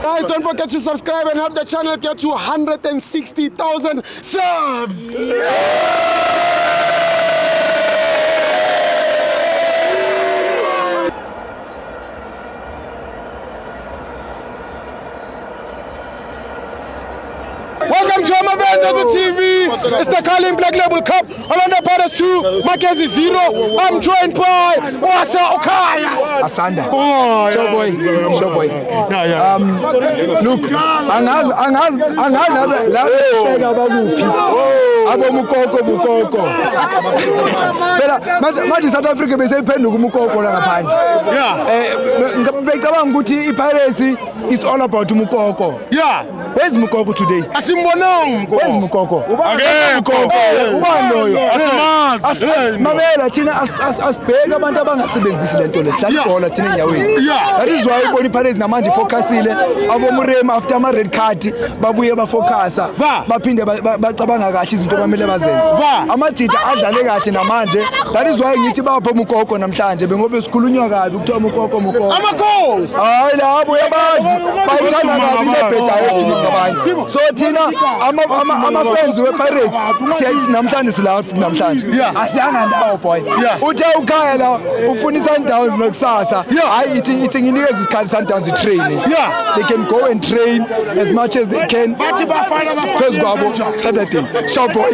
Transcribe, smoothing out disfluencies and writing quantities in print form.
Guys, don't forget to subscribe and help the channel get to 160,000 subs. Welcome to Amavenda TV. It's the Carling Black Label Cup. Orlando Pirates 2, Mackenzie 0. I'm joined by Wasa Okaya. Asanda. Showboy. Look, angazi la bakuphi. Abo mukoko. Phela manje South Africa bese iphenduka umukoko la ngaphandle. Yeah. Ngicabanga ukuthi iPirates it's all about umukoko. Yeah. Where's Mukoko today? Asimbonanga. Where's Mukoko? Mukoko. Ubani loyo? Asimazi. Mamela thina asibheka abantu abangasebenzisi lento le. Dlala ibhola thina enyaweni. That is why ubona iPirates namanje focusile. Abo Murema after ama red card babuye bafocusa. Baphinde bacabanga kahle izinto bamele bazenze. Amajita adlale kahle namanje. That is why ngithi bapha Mukoko namhlanje bengobe sikhulunywa kabi ukuthiwa Mukoko. Amakhosi. Hayi labo yabazi. Bayithanda kabi lebheda yethu. So thina ama-fans we-Pirates namhlanje namhlanje asiyanga ndawo boy uthe ukhaya la ufuna i-Sundowns nokusasa hayi ithi nginikeza isikhathi i-Sundowns i-train they can go and train as much as they can phezu kwabo Saturday show boy